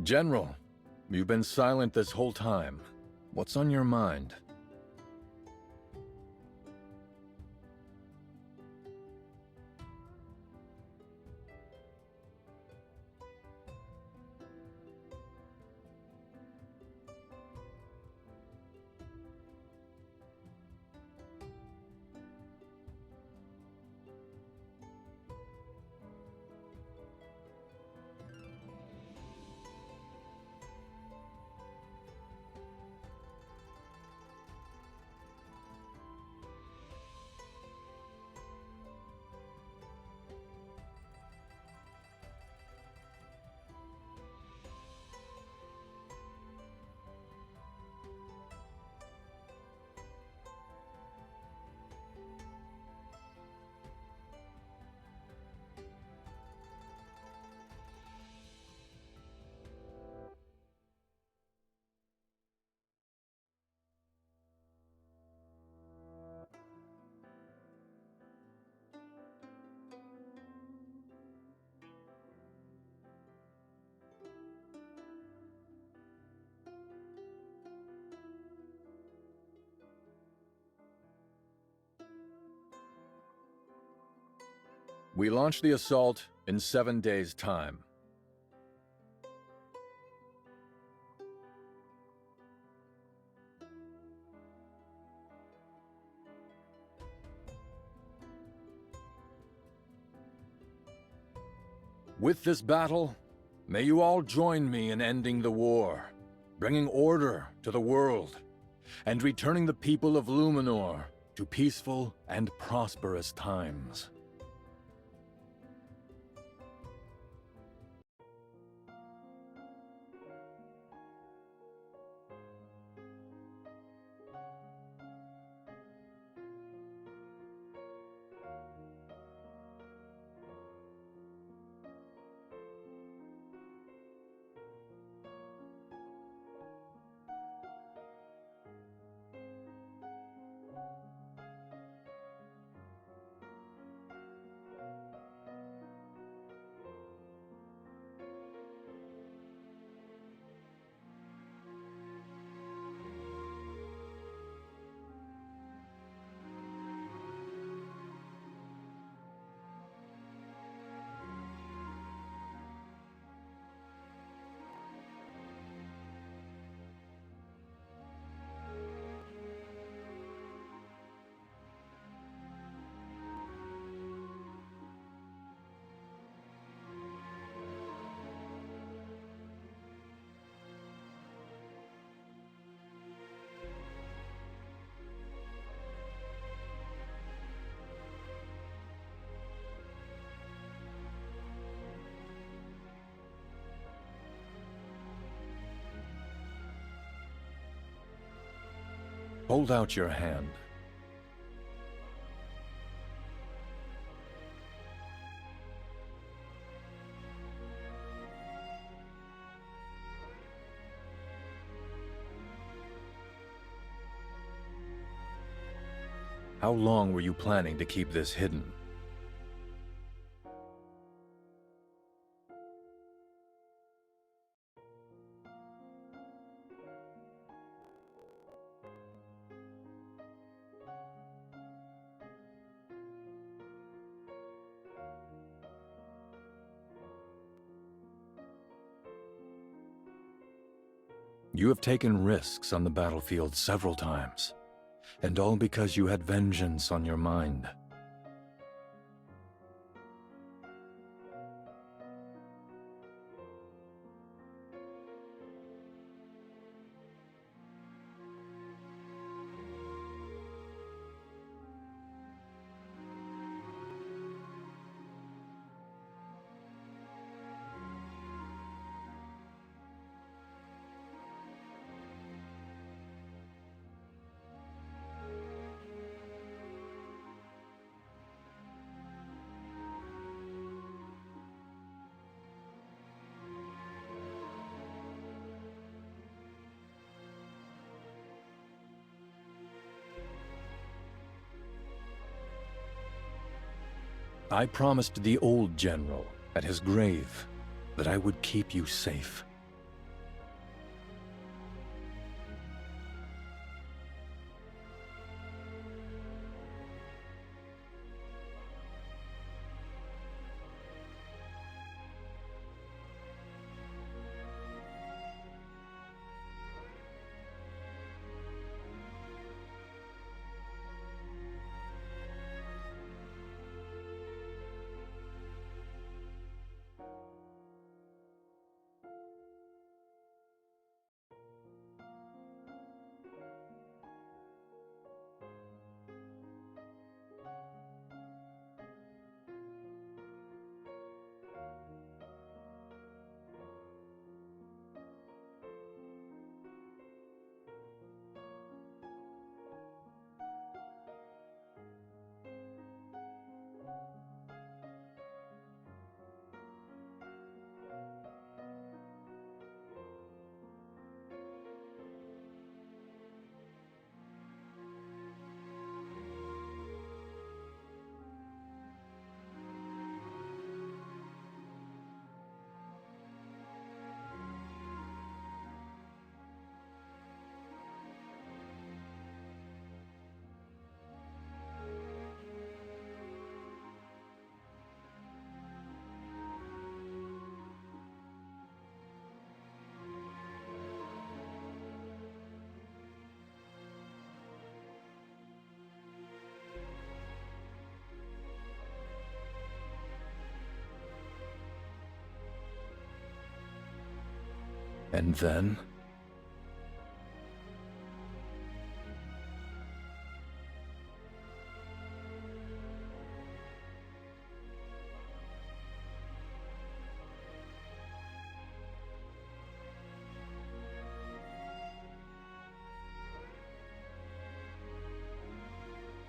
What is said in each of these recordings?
General, you've been silent this whole time. What's on your mind? We launch the assault in 7 days' time. With this battle, may you all join me in ending the war, bringing order to the world, and returning the people of Luminor to peaceful and prosperous times. Hold out your hand. How long were you planning to keep this hidden? You have taken risks on the battlefield several times, and all because you had vengeance on your mind. I promised the old general at his grave that I would keep you safe. And then?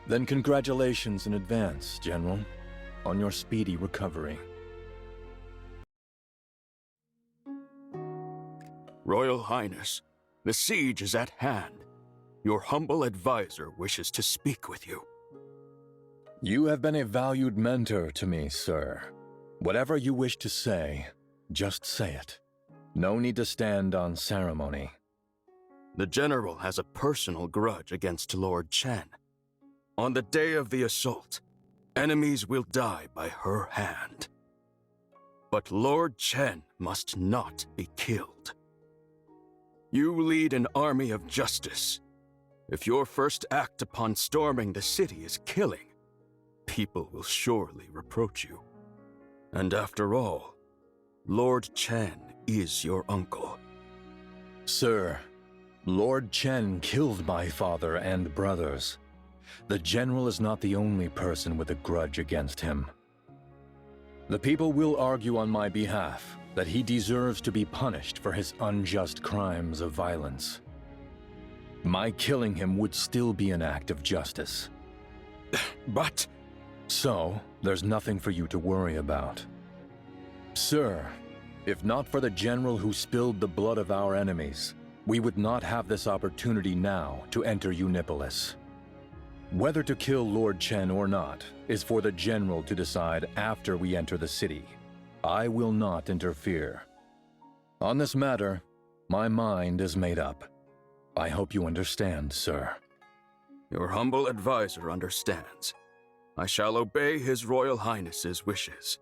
Then congratulations in advance, General, on your speedy recovery. Royal Highness, the siege is at hand. Your humble advisor wishes to speak with you. You have been a valued mentor to me, sir. Whatever you wish to say, just say it. No need to stand on ceremony. The General has a personal grudge against Lord Chen. On the day of the assault, enemies will die by her hand. But Lord Chen must not be killed. You lead an army of justice. If your first act upon storming the city is killing, people will surely reproach you. And after all, Lord Chen is your uncle. Sir, Lord Chen killed my father and brothers. The General is not the only person with a grudge against him. The people will argue on my behalf that he deserves to be punished for his unjust crimes of violence. My killing him would still be an act of justice. But... So, there's nothing for you to worry about. Sir, if not for the General who spilled the blood of our enemies, we would not have this opportunity now to enter Unipolis. Whether to kill Lord Chen or not is for the General to decide after we enter the city. I will not interfere. On this matter, my mind is made up. I hope you understand, sir. Your humble advisor understands. I shall obey His Royal Highness's wishes.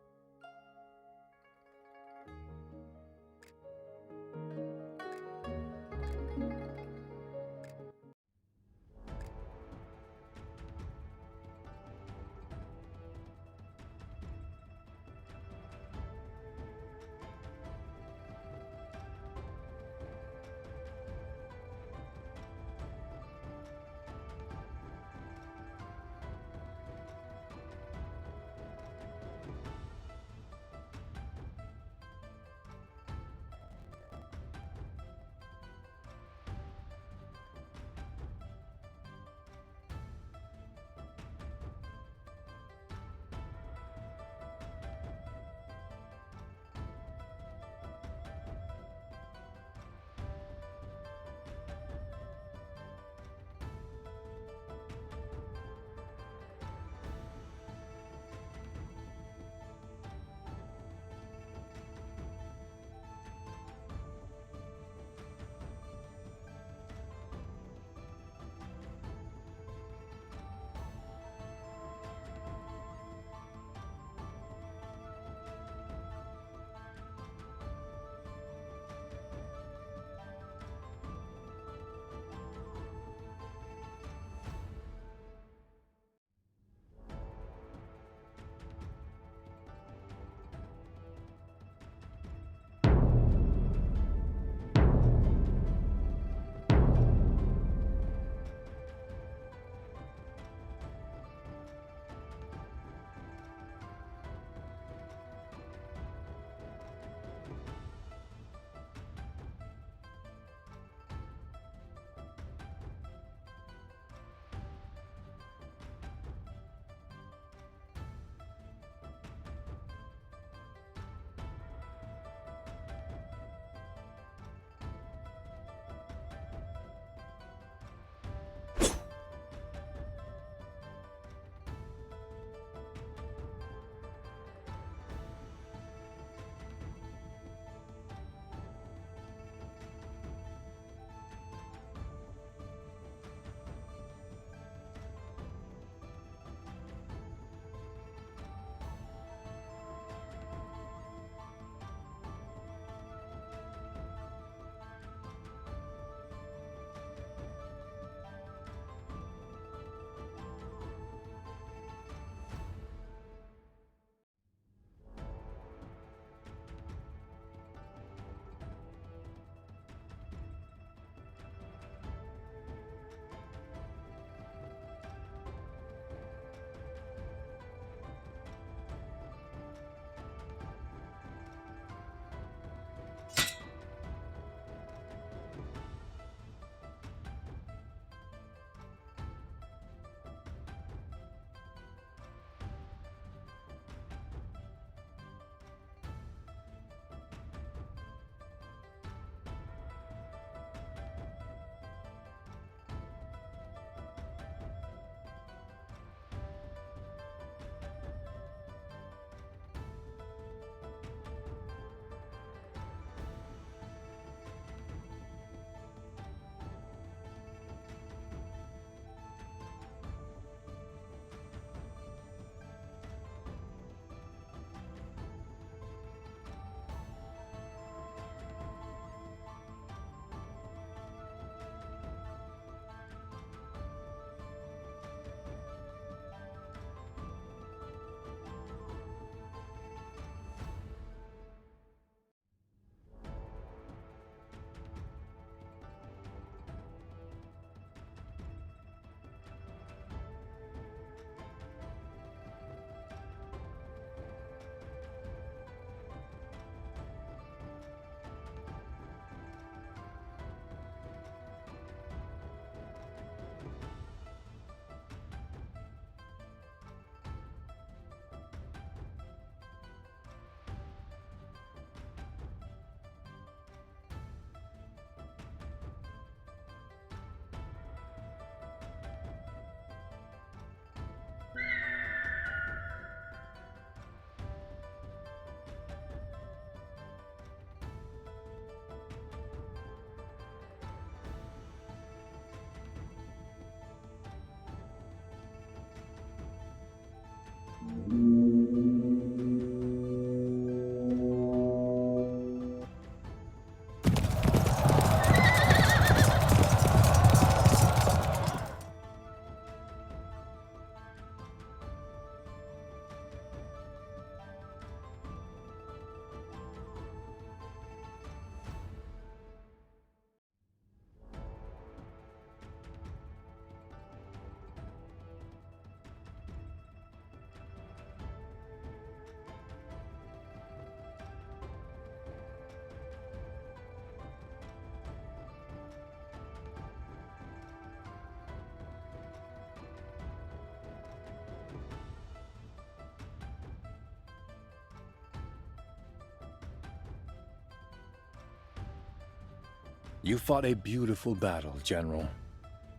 You fought a beautiful battle, General.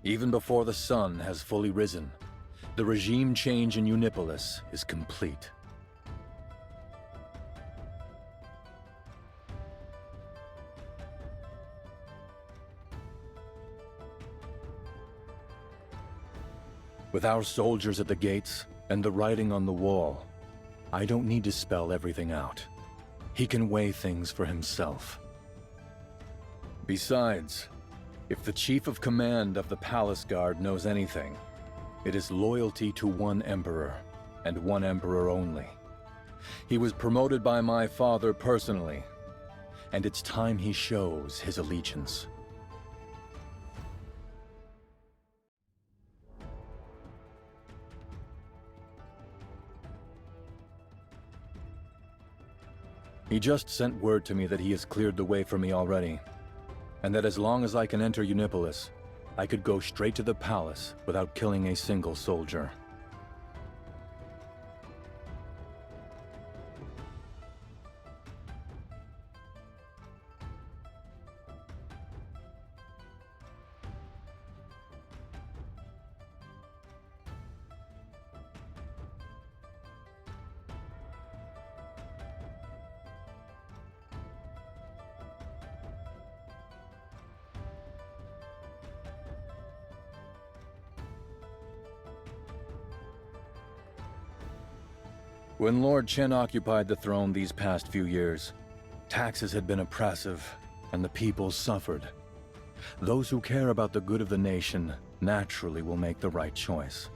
Even before the sun has fully risen, the regime change in Unipolis is complete. With our soldiers at the gates and the writing on the wall, I don't need to spell everything out. He can weigh things for himself. Besides, if the Chief of Command of the Palace Guard knows anything, it is loyalty to one emperor, and one emperor only. He was promoted by my father personally, and it's time he shows his allegiance. He just sent word to me that he has cleared the way for me already, and that as long as I can enter Unipolis, I could go straight to the palace without killing a single soldier. When Lord Chen occupied the throne these past few years, taxes had been oppressive, and the people suffered. Those who care about the good of the nation naturally will make the right choice.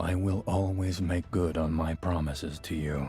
I will always make good on my promises to you.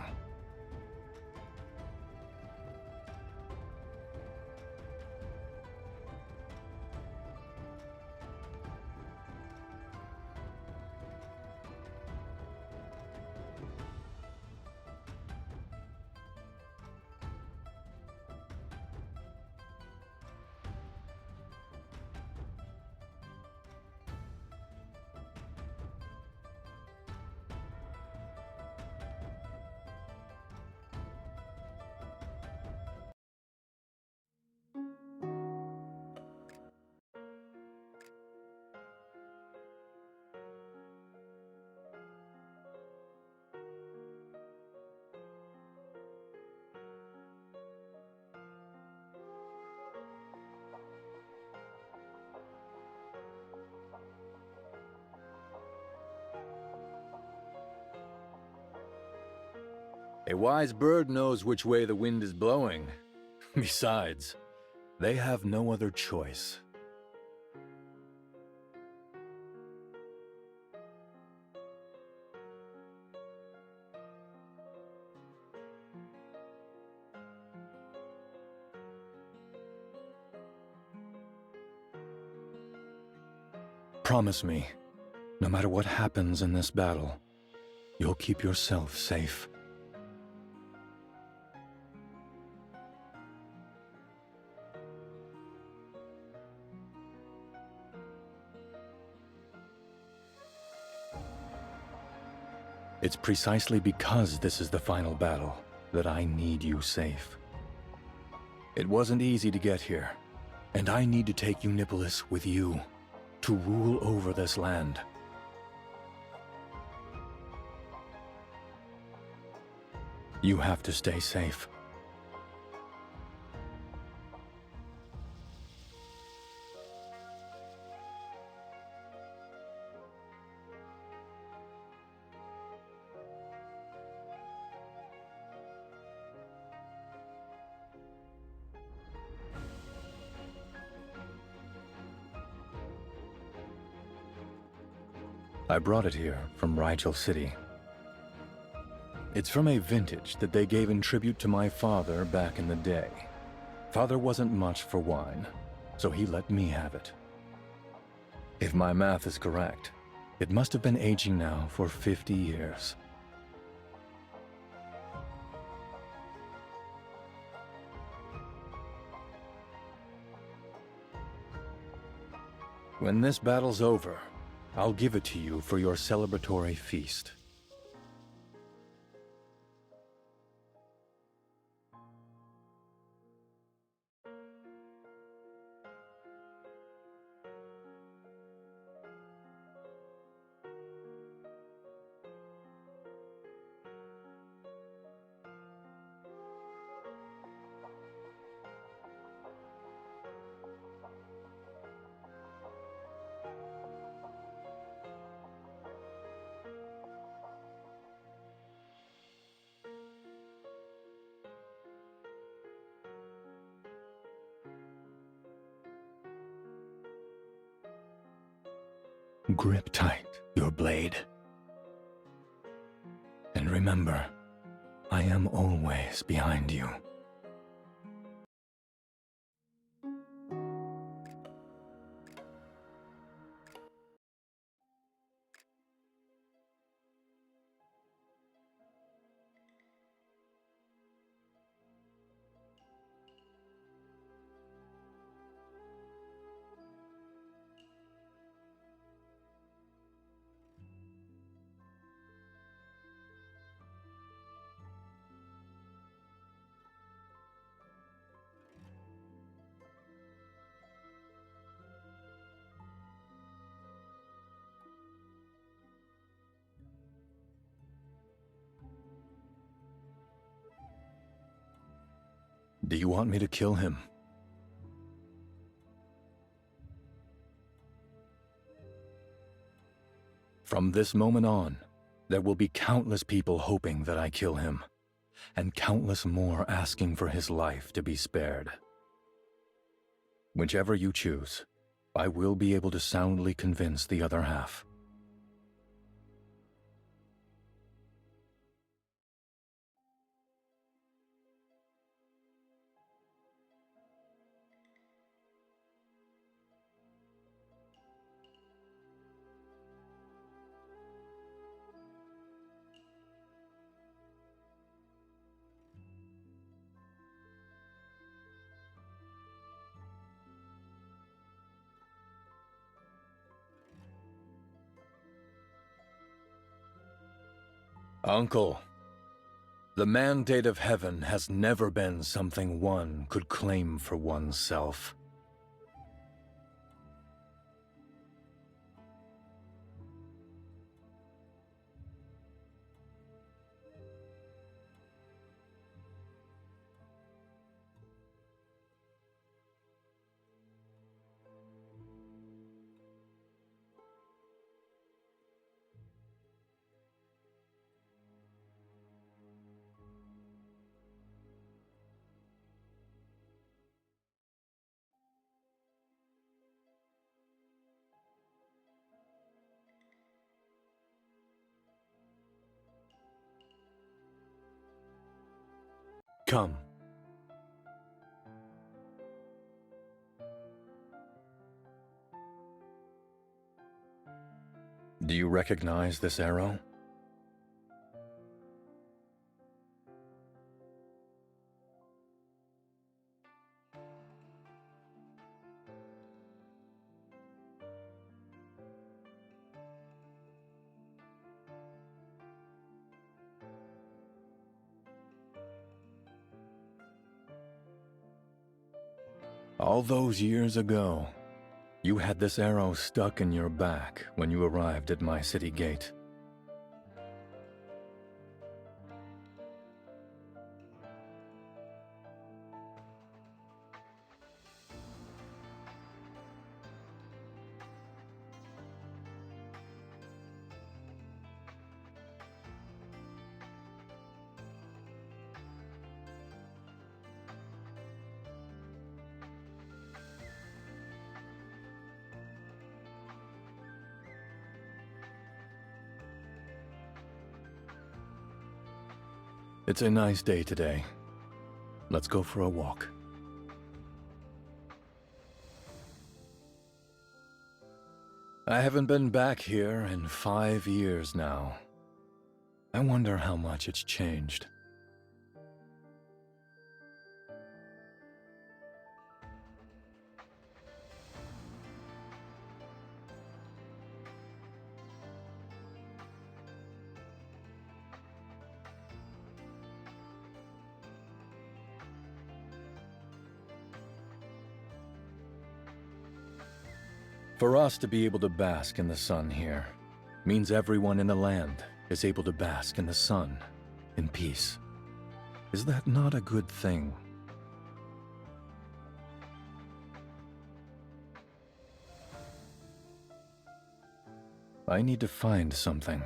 A wise bird knows which way the wind is blowing. Besides, they have no other choice. Promise me, no matter what happens in this battle, you'll keep yourself safe. It's precisely because this is the final battle that I need you safe. It wasn't easy to get here, and I need to take Unipolis with you to rule over this land. You have to stay safe. I brought it here from Rigel City. It's from a vintage that they gave in tribute to my father back in the day. Father wasn't much for wine, so he let me have it. If my math is correct, it must have been aging now for 50 years. When this battle's over, I'll give it to you for your celebratory feast. Grip tight your blade. And remember, I am always behind you. Do you want me to kill him? From this moment on, there will be countless people hoping that I kill him, and countless more asking for his life to be spared. Whichever you choose, I will be able to soundly convince the other half. Uncle, the mandate of heaven has never been something one could claim for oneself. Come. Do you recognize this arrow? All those years ago, you had this arrow stuck in your back when you arrived at my city gate. It's a nice day today. Let's go for a walk. I haven't been back here in 5 years now. I wonder how much it's changed. For us to be able to bask in the sun here means everyone in the land is able to bask in the sun in peace. Is that not a good thing? I need to find something.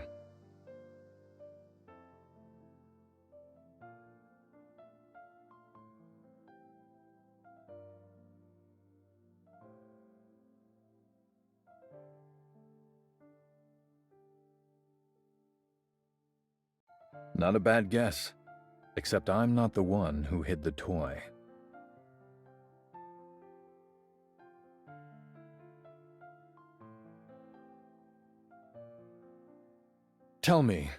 Not a bad guess, except I'm not the one who hid the toy. Tell me,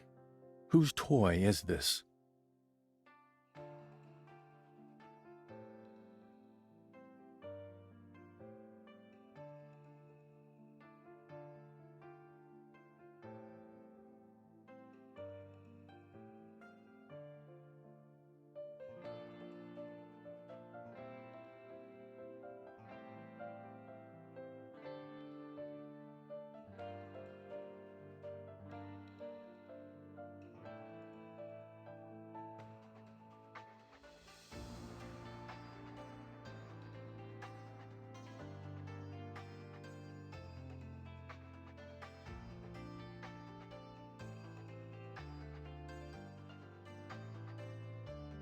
whose toy is this?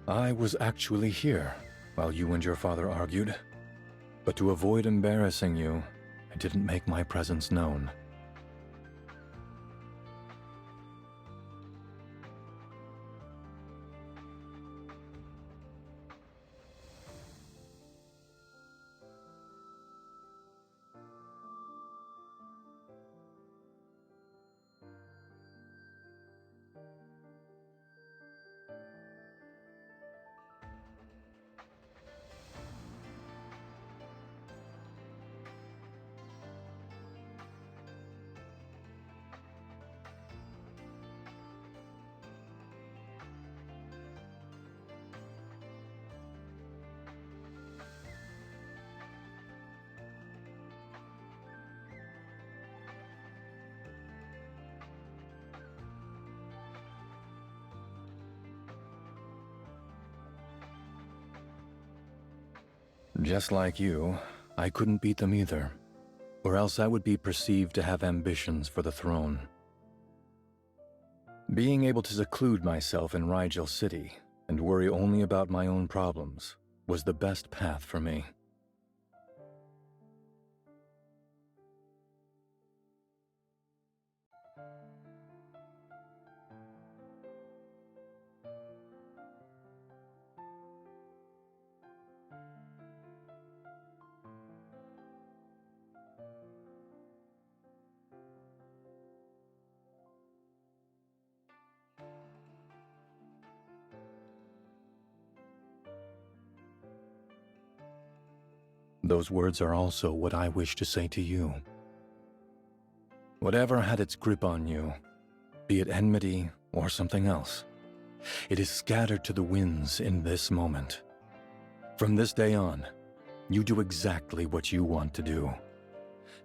I was actually here while you and your father argued, but to avoid embarrassing you, I didn't make my presence known. Just like you, I couldn't beat them either, or else I would be perceived to have ambitions for the throne. Being able to seclude myself in Rigel City and worry only about my own problems was the best path for me. Those words are also what I wish to say to you. Whatever had its grip on you, be it enmity or something else, it is scattered to the winds in this moment. From this day on, you do exactly what you want to do.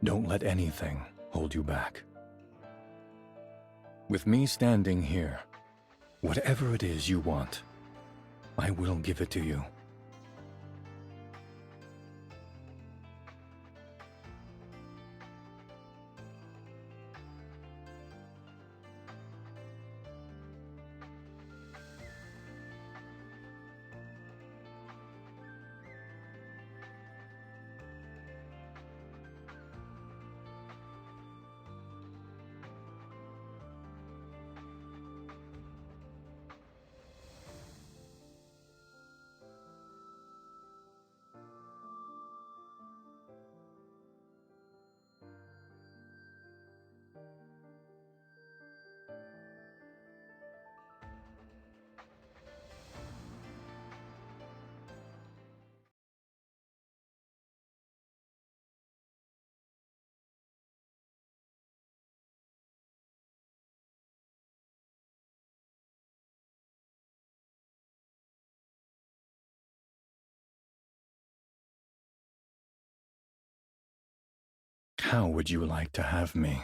Don't let anything hold you back. With me standing here, whatever it is you want, I will give it to you. How would you like to have me?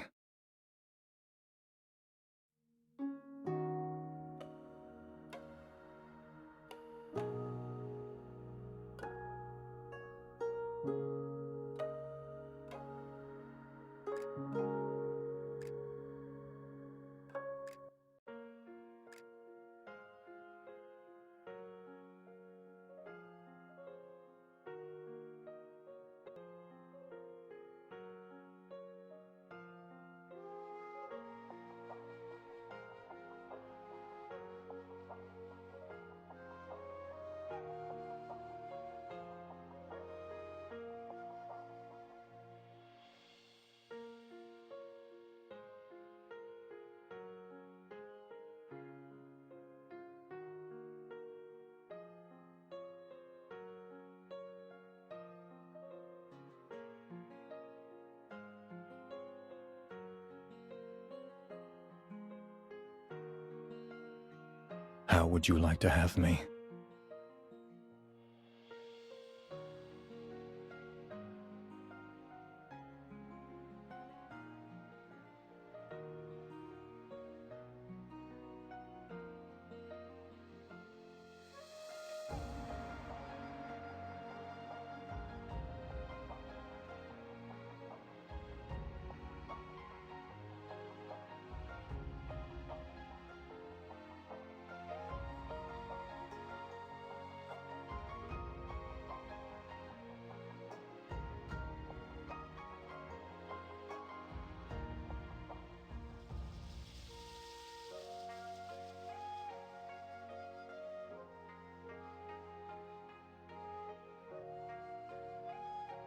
How would you like to have me?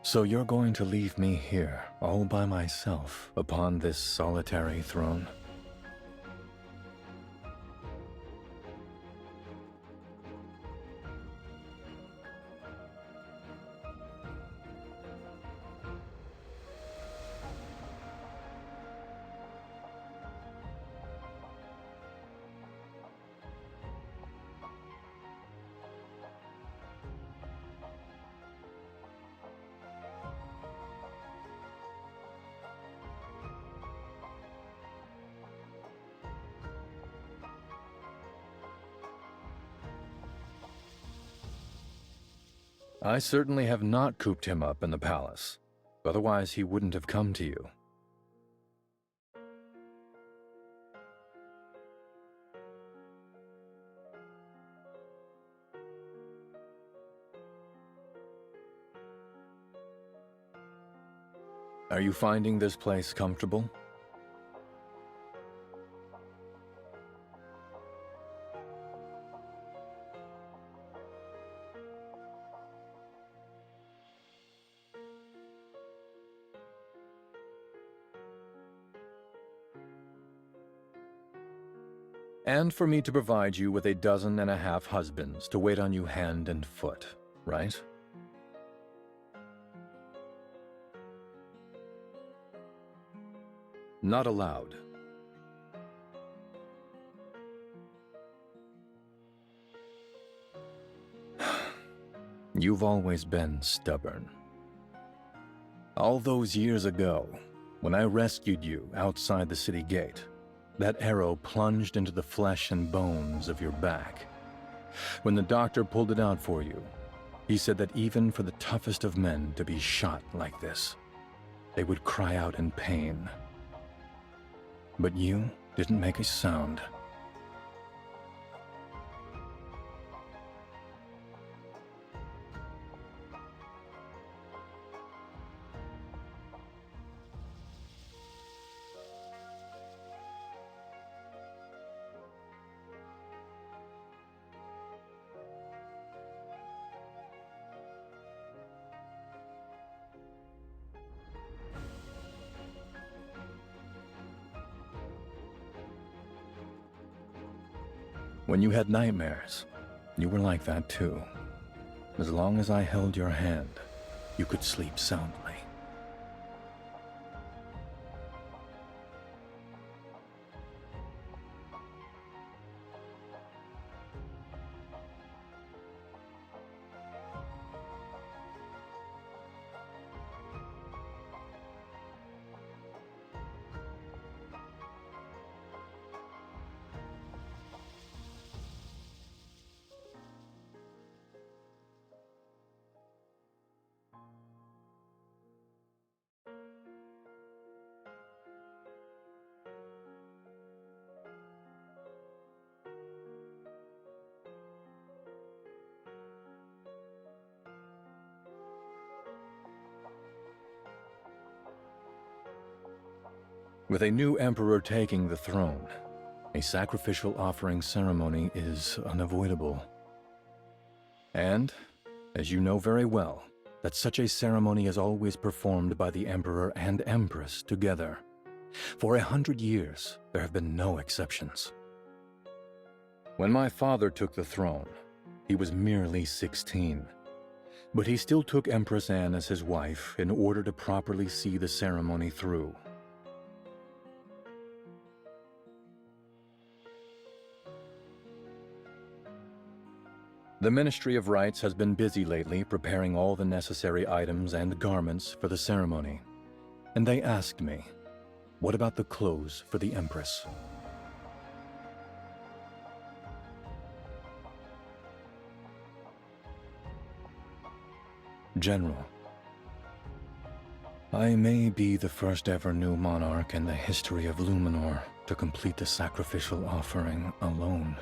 So you're going to leave me here, all by myself, upon this solitary throne? I certainly have not cooped him up in the palace. Otherwise, he wouldn't have come to you. Are you finding this place comfortable? And for me to provide you with 12 husbands to wait on you hand and foot, right? Not allowed. You've always been stubborn. All those years ago, when I rescued you outside the city gate, that arrow plunged into the flesh and bones of your back. When the doctor pulled it out for you, he said that even for the toughest of men to be shot like this, they would cry out in pain. But you didn't make a sound. When you had nightmares, you were like that too. As long as I held your hand, you could sleep soundly. With a new emperor taking the throne, a sacrificial offering ceremony is unavoidable. And, as you know very well, that such a ceremony is always performed by the emperor and empress together. For 100 years, there have been no exceptions. When my father took the throne, he was merely 16. But he still took Empress Anne as his wife in order to properly see the ceremony through. The Ministry of Rites has been busy lately preparing all the necessary items and garments for the ceremony. And they asked me, what about the clothes for the Empress? General, I may be the first ever new monarch in the history of Luminor to complete the sacrificial offering alone.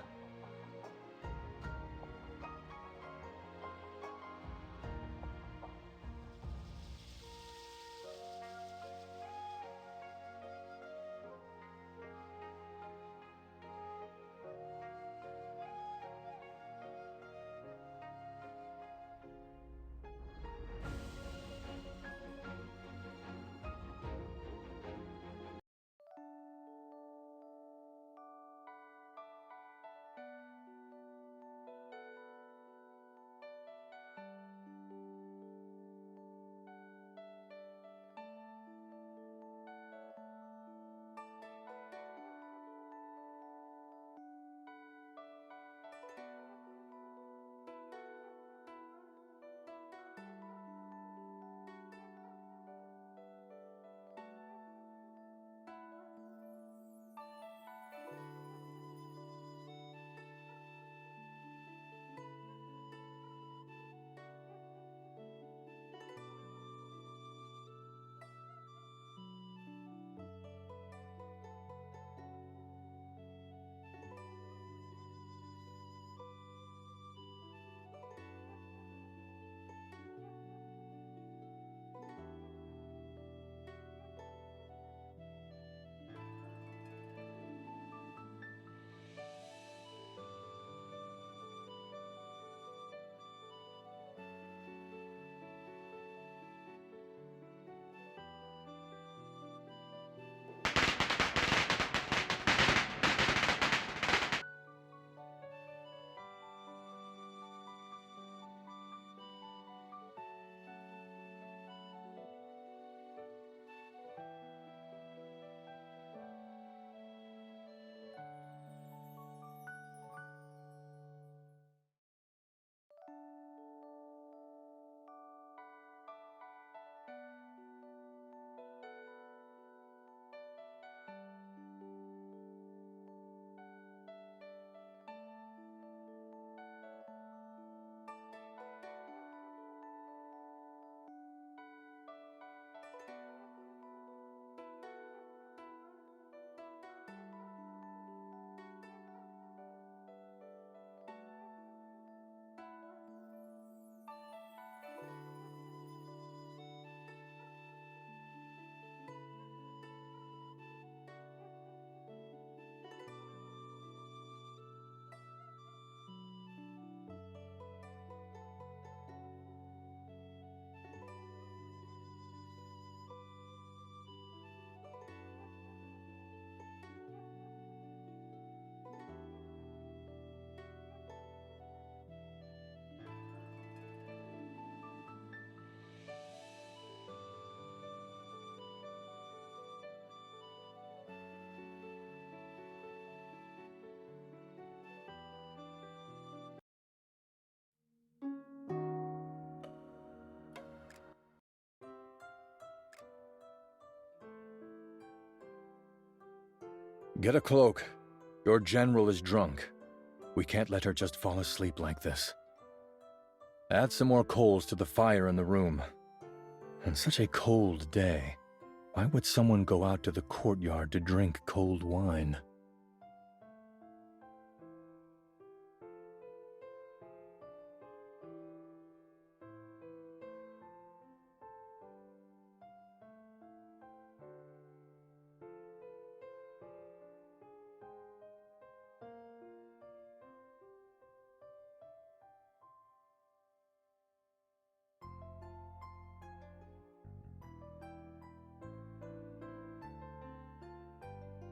Get a cloak. Your general is drunk. We can't let her just fall asleep like this. Add some more coals to the fire in the room. On such a cold day, why would someone go out to the courtyard to drink cold wine?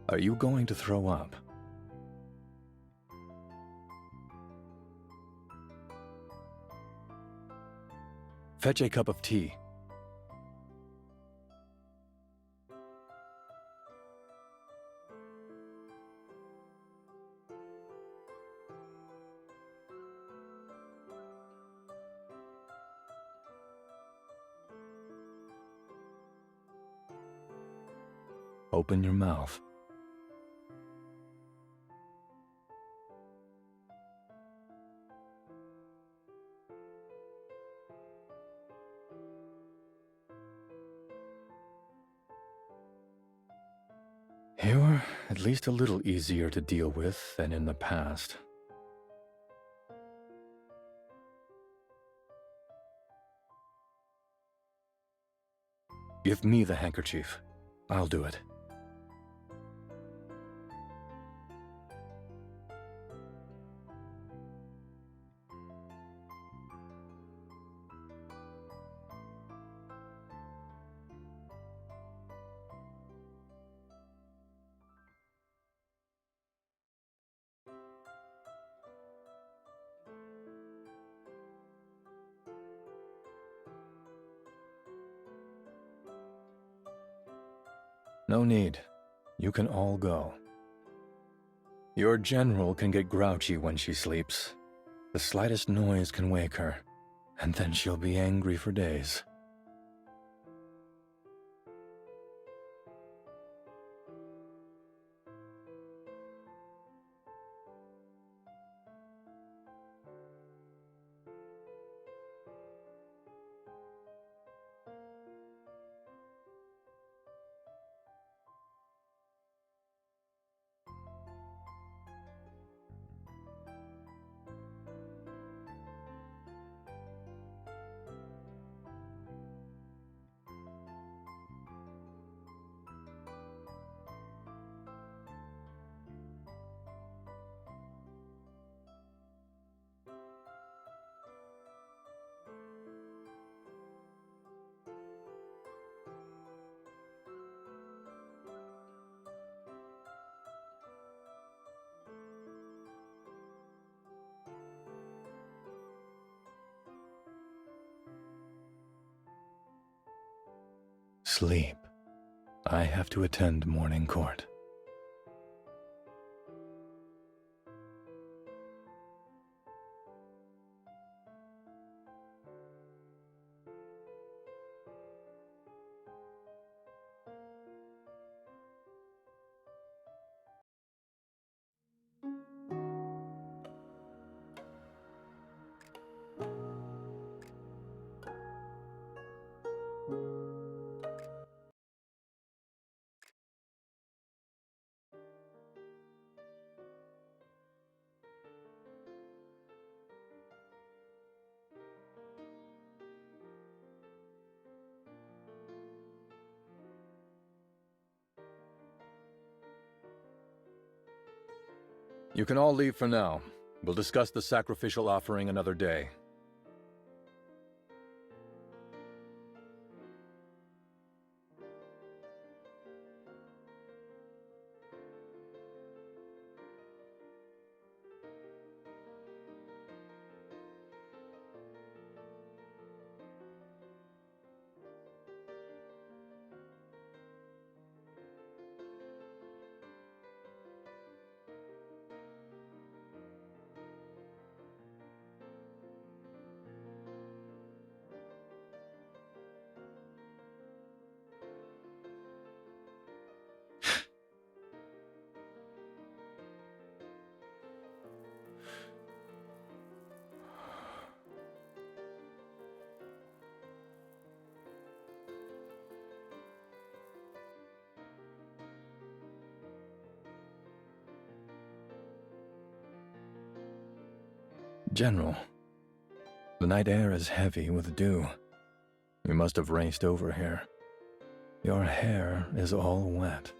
Are you going to throw up? Fetch a cup of tea. Open your mouth. You're at least a little easier to deal with than in the past. Give me the handkerchief. I'll do it. No need. You can all go. Your general can get grouchy when she sleeps. The slightest noise can wake her, and then she'll be angry for days. Sleep. I have to attend morning court. You can all leave for now. We'll discuss the sacrificial offering another day. General, the night air is heavy with dew. You must have raced over here. Your hair is all wet.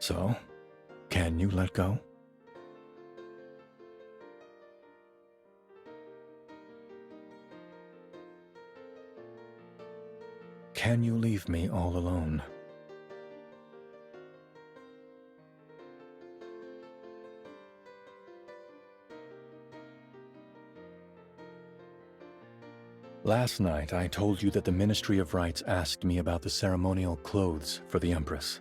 So, can you let go? Can you leave me all alone? Last night, I told you that the Ministry of Rites asked me about the ceremonial clothes for the Empress.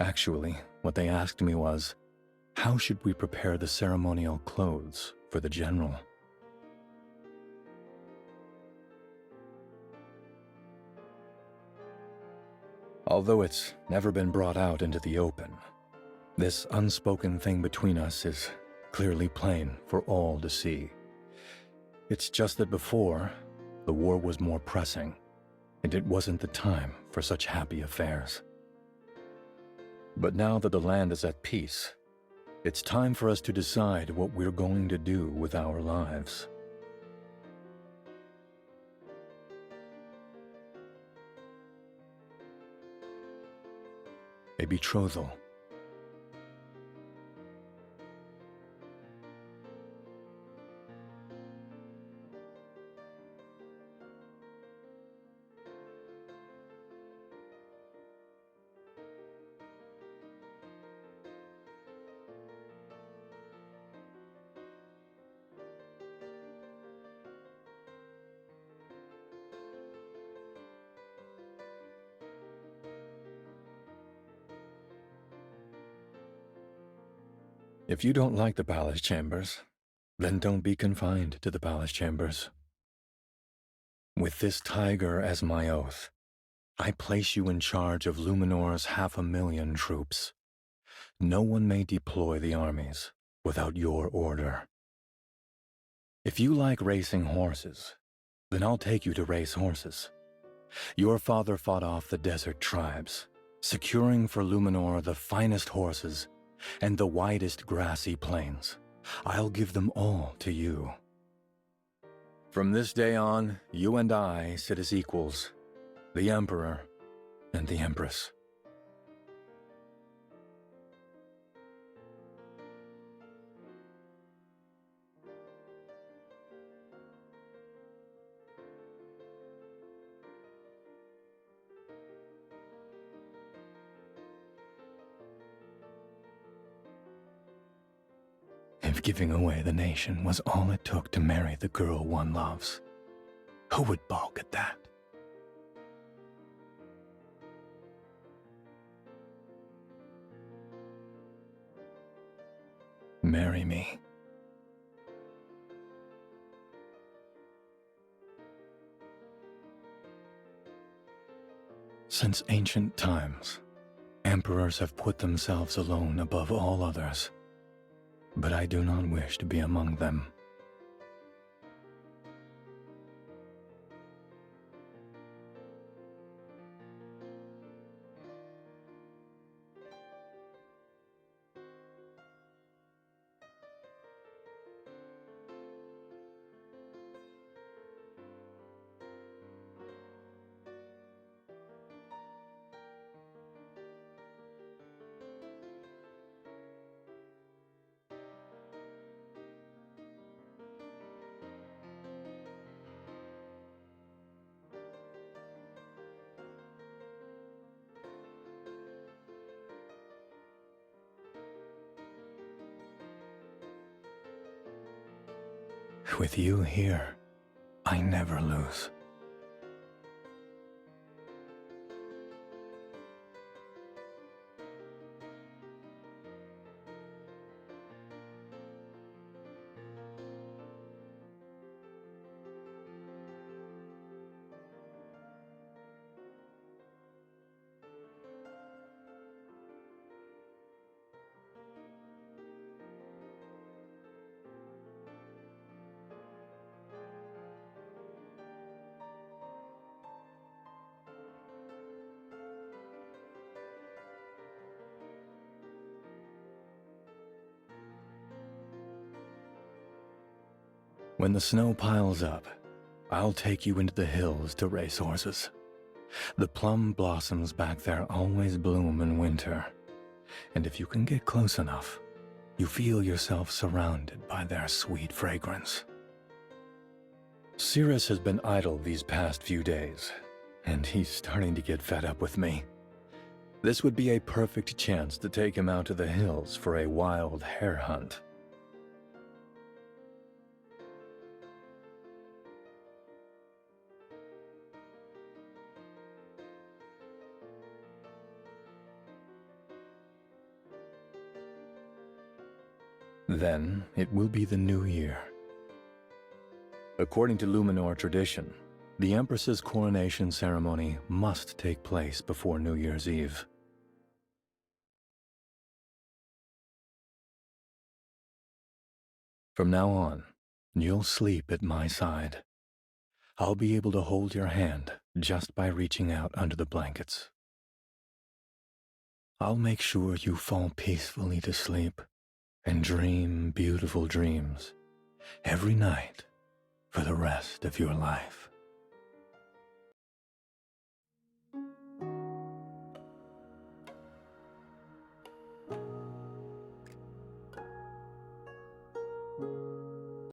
Actually, what they asked me was, how should we prepare the ceremonial clothes for the General? Although it's never been brought out into the open, this unspoken thing between us is clearly plain for all to see. It's just that before, the war was more pressing, and it wasn't the time for such happy affairs. But now that the land is at peace, it's time for us to decide what we're going to do with our lives. A betrothal. If you don't like the palace chambers, then don't be confined to the palace chambers. With this tiger as my oath, I place you in charge of Luminor's 500,000 troops. No one may deploy the armies without your order. If you like racing horses, then I'll take you to race horses. Your father fought off the desert tribes, securing for Luminor the finest horses and the widest grassy plains. I'll give them all to you. From this day on, you and I sit as equals, the Emperor and the Empress. If giving away the nation was all it took to marry the girl one loves, who would balk at that? Marry me. Since ancient times, emperors have put themselves alone above all others. But I do not wish to be among them. With you here, I never lose. When the snow piles up, I'll take you into the hills to race horses. The plum blossoms back there always bloom in winter, and if you can get close enough, you feel yourself surrounded by their sweet fragrance. Cirrus has been idle these past few days, and he's starting to get fed up with me. This would be a perfect chance to take him out to the hills for a wild hare hunt. Then it will be the new year. According to Luminor tradition, the Empress's coronation ceremony must take place before New Year's Eve. From now on, you'll sleep at my side. I'll be able to hold your hand just by reaching out under the blankets. I'll make sure you fall peacefully to sleep and dream beautiful dreams every night for the rest of your life.